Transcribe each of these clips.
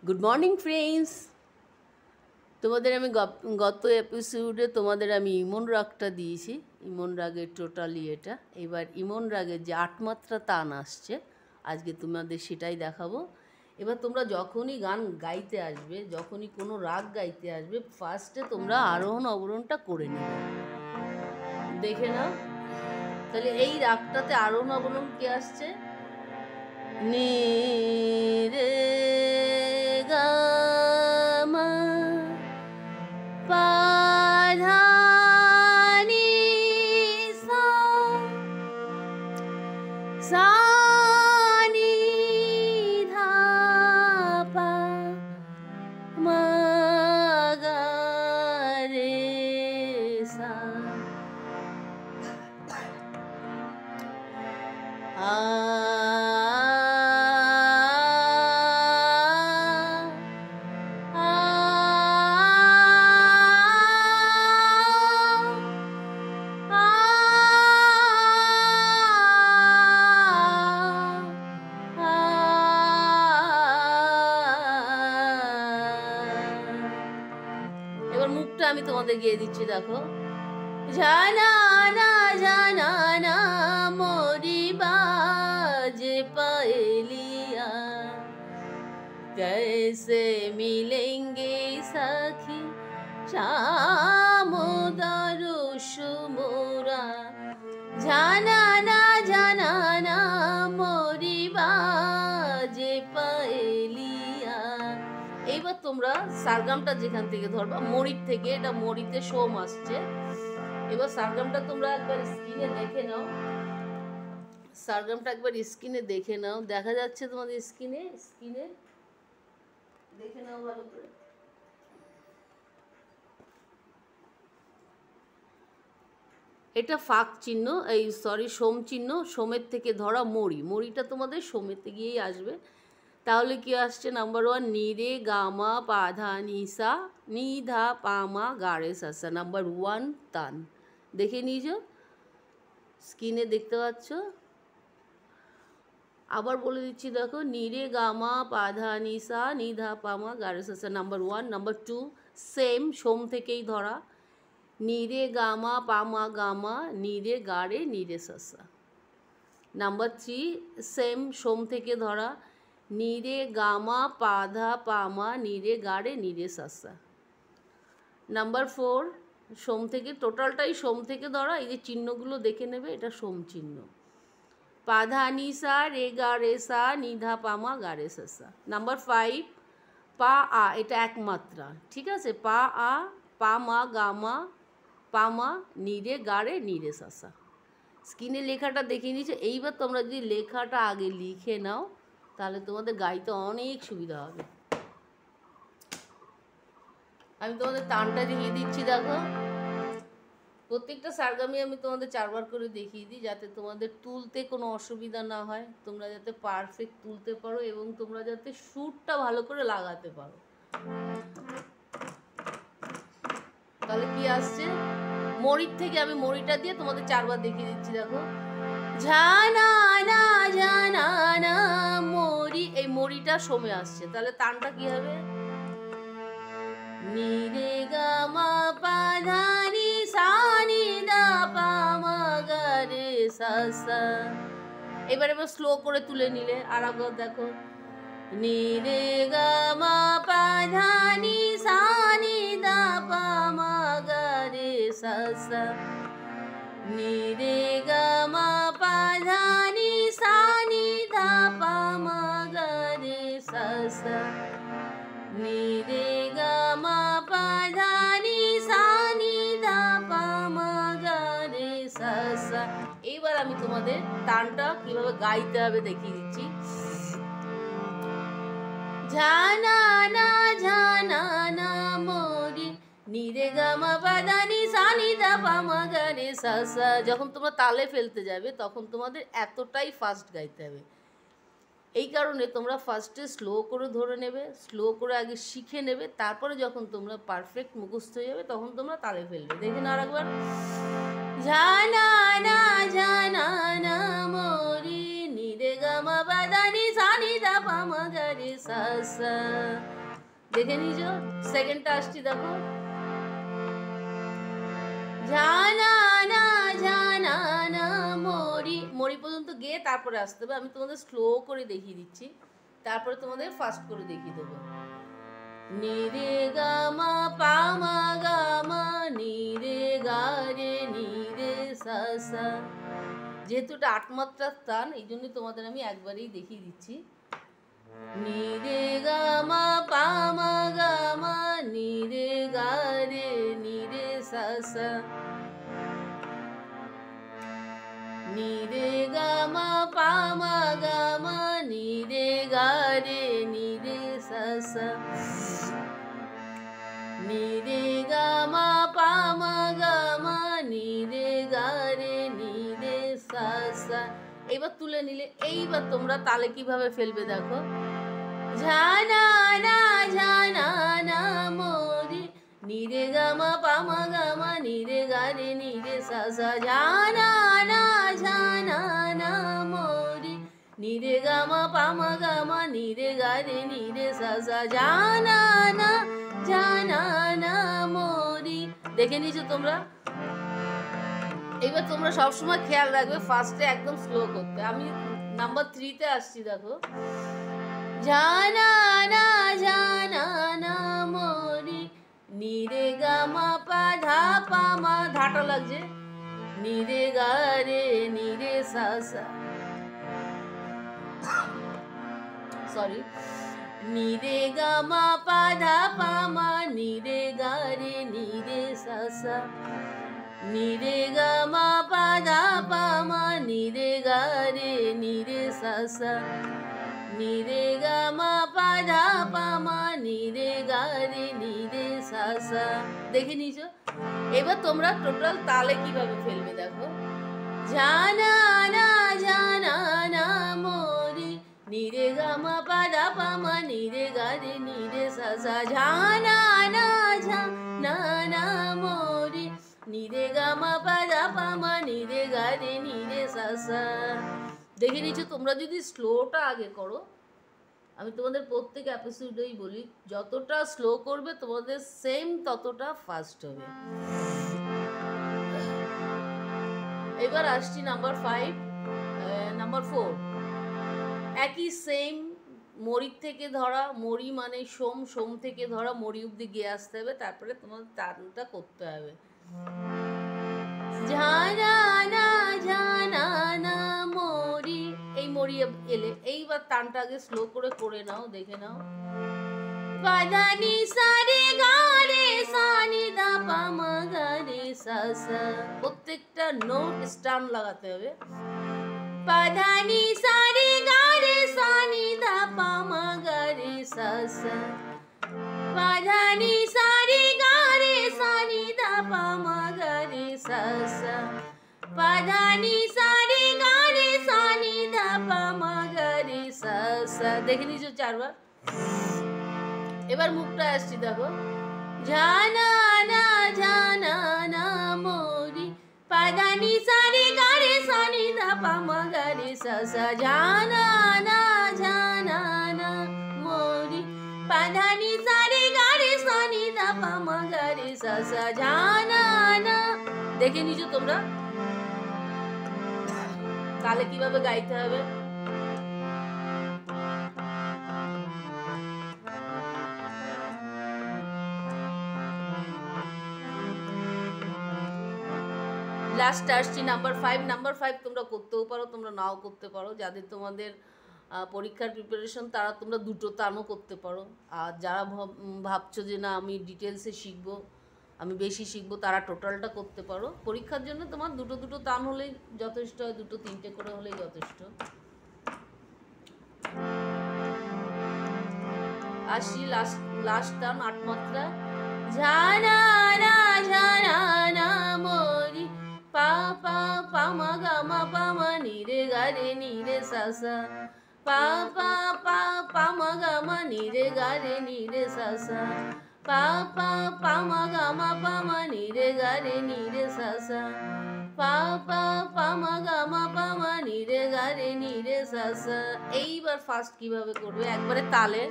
Good morning friends. তোমাদের আমি গত এপিসোডে তোমাদের আমি ইমন রাগটা দিয়েছি। ইমন রাগের টোটালি এটা। এবার ইমন রাগের যে ৮ মাত্রা তান আসছে, আজকে তোমাদের সেটাই দেখাবো। এবার তোমরা যখনই গান গাইতে আসবে, যখনই কোনো রাগ গাইতে আসবে, ফার্স্টে তোমরা আরোহণ অবরোহণটা করে নেবে। দেখে নাও তাহলে এই রাগটাতে আরোহণ অবরোহণ কে আসছে? নি রে গা মা পা ধা নি সা সা নি ধা পা মা গা রে সা এবার মুখটা আমি তোমাদের গিয়ে দিচ্ছি, দেখো। জানা না জানা না মোরি बाजे पहेलिया कैसे मिलेंगे सखी शाम दरुश मोरा জানা না মোরি बाजे पहेलिया। এইবার তোমরা সারগামটা যেখান থেকে ধরবা, মরির থেকে, এটা মরিতে সোম আসছে। এবার সারগামটা তোমরা একবার স্ক্রিনে দেখে নাও। সারগামটা একবার স্ক্রিনে দেখে নাও, দেখা যাচ্ছে তোমাদের স্ক্রিনে দেখে নাও ভালো করে। এটা ফাঁক চিহ্ন, এই সোম চিহ্ন, সোমের থেকে ধরা মরি, মরিটা তোমাদের সোমেতে গিয়েই আসবে। তাহলে কি আসছে? নাম্বার 1 নি রে গা মা পা ধা নি সা নি ধা পা মা গা রে সা সা। নাম্বার 1 তান। দেখে নিয়েছো, স্ক্রিনে দেখতে পাচ্ছ। আবার বলে দিচ্ছি, দেখো। নি রে গা মা পা ধা নি সা নি ধা পা মা গা রে সা সা, নাম্বার 1। নাম্বার 2 সেম, সোম থেকেই ধরা, নি রে গা মা পা মা গা মা নি রে গা রে নি রে সা সা। নাম্বার 3 সেম, সোম থেকে ধরা, নি রে গা মা পা ধা পা মা নি রে গা রে নি রে সা সা। নাম্বার 4 সোম থেকে, টোটালটাই সোম থেকে ধরা, এই যে চিহ্নগুলো দেখে নেবে, এটা সোম চিহ্ন। পা ধা নি সা রে গা রে সা নি ধা পা মা গা রে সা সা। নাম্বার 5 পা আ, এটা একমাত্রা, ঠিক আছে। পা আ পা মা গা মা পা মা নি রে গা রে নি রে সা সা। স্ক্রিনে লেখাটা দেখে নিয়েছো। এইবার তোমরা যদি লেখাটা আগে লিখে নাও, তাহলে তোমাদের গাইতে অনেক সুবিধা হবে। আমি তোমাদের তানটা দেখিয়ে দিচ্ছি, দেখো। প্রত্যেকটা সারগামি আমি তোমাদের 4 বার করে দেখিয়ে দিই, যাতে তোমাদের তুলতে কোনো অসুবিধা না হয়, তোমরা যাতে পারফেক্ট তুলতে পারো এবং তোমরা যাতে সুরটা ভালো করে লাগাতে পারো। তাহলে কি আসছে? মরির থেকে আমি মরিটা দিয়ে তোমাদের 4 বার দেখিয়ে দিচ্ছি, দেখো। জানা না মরি, এই মরিটা সোমে আসছে, তাহলে তানটা কি হবে? নি রে গা মা পা ধা নি সা নি ধা পা মা গা রে সা সা। এবার স্লো করে তুলে নিলে আর একবার, দেখো। নি রে গা মা পা ধা নি সা নি ধা পা মা গা রে সা সা। নি রে গা মা পা ধা নি সা নি ধা পা মা গা রে সা সা। নি রে গা মা পা ধা নি সা নি ধা পা মা গা রে সা সা। এইবার আমি তোমাদের তানটা কিভাবে গাইতে হবে দেখিয়ে দিচ্ছি। জানা না মোরি নি রে গা মা পা ধা নি সা নি ধা পা মা গা রে সা সা। যখন তোমরা তালে ফেলতে যাবে, তখন তোমাদের এতটাই ফাস্ট গাইতে হবে। এই কারণে তোমরা ফার্স্টে স্লো করে ধরে নেবে, স্লো করে আগে শিখে নেবে, তারপরে যখন তোমরা পারফেক্ট মুখস্থ হয়ে যাবে তখন তোমরা তালে ফেলবে। দেখে না আরেকবার। জানা না মোরি নি রে গা মা পা ধা নি সা নি ধা পা মা গা রে সা সা। দেখে নিছো সেকেন্ডটা আসছি দেখো, জানা না জানা না মরি, মরি পর্যন্ত গিয়ে তারপরে আসতে হবে। আমি তোমাদের স্লো করে দেখিয়ে দিচ্ছি, তারপরে তোমাদের ফাস্ট করে দেখিয়ে দেবো। নি রে গা মা পা মা গা মা নি রে গা রে নি রে সা সা। যেহেতু এটা 8 মাত্রার তান, এই জন্য তোমাদের আমি একবারেই দেখিয়ে দিচ্ছি। নি রে গা মা পা মা গা মা নি রে গা রে নি রে সা সা। নি রে গা মা পা মা গা মা নি রে গা রে নি রে সা সা। নি রে গা মা পা মা গা মা নি রে গা রে নি রে সা সা। এবার তুলে নিলে এইবার তোমরা তালে কিভাবে ফেলবে দেখো, জানা না জানা না মরি নি রে গা মা পা মা গা মা নি রে গা রে নি রে সা সা। জানা না জানা না মরি নি রে গা মা পা মা গা মা নি রে গা রে নি রে সা সা। জানা না জানা না মরি। দেখে নিছো তোমরা? এবার তোমরা সবসময় খেয়াল রাখবে ফার্স্টে একদম স্লো করতে। আমি নাম্বার 3 তে আসছি দেখো, জানা না জানা না মরি নি রে গা মা পা ধা পা মা, ধাটা লাগছে, নি রে গা রে নি রে সা সা, সরি, নি রে গা মা পা ধা পা মা নি রে গা রে নি রে সা সা। নি রে গা মা পা ধা পা মা নি রে গা রে নি রে সা সা। নি রে গা মা পা ধা পা মা নি রে গা রে নি রে সা সা। দেখে নিছো? এবার তোমরা টোটাল তালে কিভাবে ফেলবে দেখো, জানা না জানা না মরি নি রে গা মা পা ধা পা মা নি রে গা রে নি রে সা সা। জানা না জানা না মরি নি রে গা মা পা ধা পা মা নি রে গা রে নি রে সা সা। দেখে নিচ্ছ? তোমরা যদি স্লোটা আগে করো, আমি তোমাদের প্রত্যেক এপিসোডেই বলি যতটা স্লো করবে তোমাদের সেম ততটা ফাস্ট হবে। এবার আসছি নাম্বার 5, নাম্বার 4। একই সেম মরির থেকে ধরা, মরি মানে সোম, সোম থেকে ধরা মরি অব্দি গিয়ে আসতে হবে, তারপরে তোমার তানটা করতে হবে। জানা না জানা না মরি, এই মরি এলে এইবার তানটা আগে স্লো করে নাও, দেখে নাও। পাদানি সারে গা রে সা নি ধা পা মা গা রে সা সা, প্রত্যেকটা নোট স্টান লাগাতে হবে। পাদানি সারে গা রে সা নি ধা পা মা গা রে সা সা। পাদানি সারে গা রে সা নি ধা পা মা গা রে সা সা। পাদানি সারে গা রে সা নি ধা পা মা গা রে সা সা। দেখে নিছো 4 বার? এবার মুখটা আসছি দেখো, জানা না জানা না মরি পাদানি সারে গা রে সা নি ধা পা মা গা রে সা সা। জানা না জানা না মরি পাদানি সারে গা রে সা নি ধা পা মা গা রে সা সা। জানা না। দেখে নিছো তোমরা তাহলে কিভাবে গাইতে হবে? লাস্ট আসছি নাম্বার 5। নাম্বার 5 তোমরা করতেও পারো, তোমরা নাও করতে পারো। যাদের তোমাদের পরীক্ষার প্রিপারেশন তারা তোমরা দুটো তানও করতে পারো। আর যারা ভাবছো যে না আমি ডিটেলসে শিখবো, আমি বেশি শিখবো, তারা টোটালটা করতে পারো। পরীক্ষার জন্য তোমার দুটো তান হলেই যথেষ্ট হয়, 2-3টে করে হলেই যথেষ্ট। আসি লাস্ট টান 8 মাত্রা, জানা না জানা না মরি পা পা পা মা গা মা পা মা নি রে গা রে নি রে সা সা। পা পা পা পা মা গা মা নি রে গা রে নি রে সা সা। পা পা পা মা গা মা পা মা নি রে গা রে নি রে সা সা। পা পা পা মা গা মা পা মা নি রে গা রে নি রে সা সা। এইবার ফার্স্ট কিভাবে করবে একবারে তালে,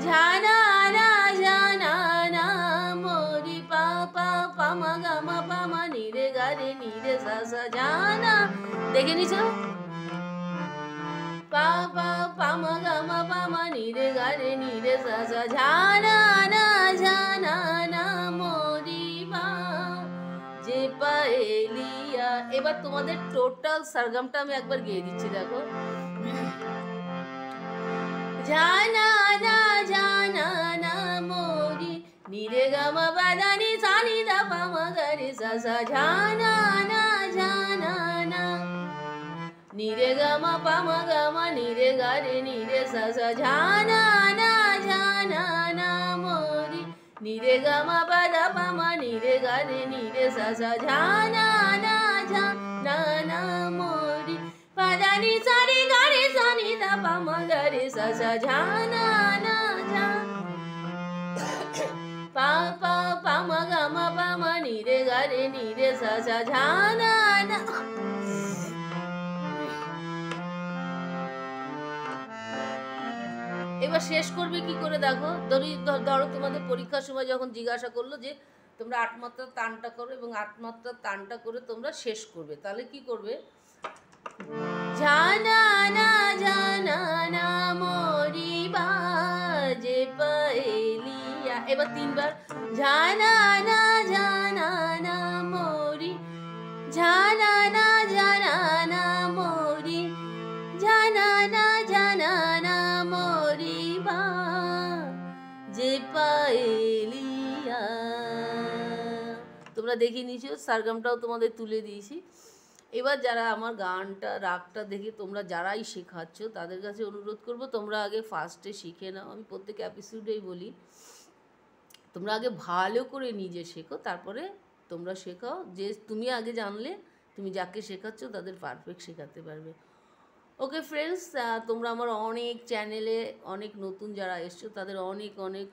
ঝানা না ঝানা না মোরি পা পা পা মা গা মা পা মা নি রে গা রে নি রে সা সা ঝানা। দেখে নিছো? পা পা পা মা গা মা পা মা নি রে গা রে নি রে সা সা ঝানা না ঝানা না মোরি পা যে পায়েলিয়া। এবার তোমাদের টোটাল সারগামটা আমি একবার গেয়ে দিচ্ছি, দেখো। জানা না জানা না মোরি নি রে গা মা পা দা নি সা নি দা পা মা গা রে সা সা জানা না জানা না নি রে গা মা পা মা গা মা নি রে গা রে নি রে সা সা জানা না জানা না মোরি নি রে গা মা পা দা পা মা নি রে গা রে নি রে সা সা জানা না জানা না মোরি পা দা নি সা রে গা রে সা নি দা পা মা গা রে সা সা জানা না জা পা পা পা মা গা মা পা মা নি রে গা রে নি রে সা সা জানা না। এবার শেষ করবে কি করে দেখো। ধরো তোমাদের পরীক্ষার সময় যখন জিজ্ঞাসা করলো যে তোমরা 8 মাত্রার তানটা করো এবং 8 মাত্রার তানটা করে তোমরা শেষ করবে, তাহলে কি করবে? জানা না জানা না মোরি বাজে পায়েলিয়া। এবার 3 বার জানা না জানা না মোরি, জানা না জানা না মোরি, জানা না জানা না মোরি বাজে পায়েলিয়া। তোমরা দেখে নিয়েছো, সারগামটাও তোমাদের তুলে দিয়েছি। এবার যারা আমার গানটা রাগটা দেখে তোমরা যারাই শেখাচ্ছ তাদের কাছে অনুরোধ করব, তোমরা আগে ফার্স্টে শিখে নাও। আমি প্রত্যেক এপিসোডেই বলি তোমরা আগে ভালো করে নিজে শেখো, তারপরে তোমরা শেখাও। যে তুমি আগে জানলে তুমি যাকে শেখাচ্ছ তাদের পারফেক্ট শেখাতে পারবে। ওকে ফ্রেন্ডস, তোমরা আমার অনেক চ্যানেলে অনেক নতুন যারা এসছো তাদের অনেক অনেক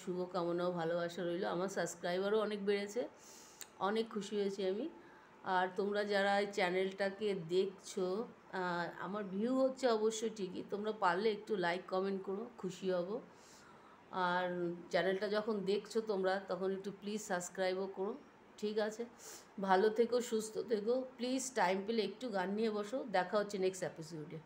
শুভকামনা ও ভালোবাসা রইল। আমার সাবস্ক্রাইবারও অনেক বেড়েছে, অনেক খুশি হয়েছি আমি। আর তোমরা যারা এই চ্যানেলটাকে দেখছো, আমার ভিউ হচ্ছে অবশ্যই ঠিকই, তোমরা পারলে একটু লাইক কমেন্ট করো, খুশি হব। আর চ্যানেলটা যখন দেখছো তোমরা তখন একটু প্লিজ সাবস্ক্রাইবও করো, ঠিক আছে? ভালো থেকো, সুস্থ থেকো, প্লিজ টাইম পেলে একটু গান নিয়ে বসো। দেখা হচ্ছে নেক্সট এপিসোডে।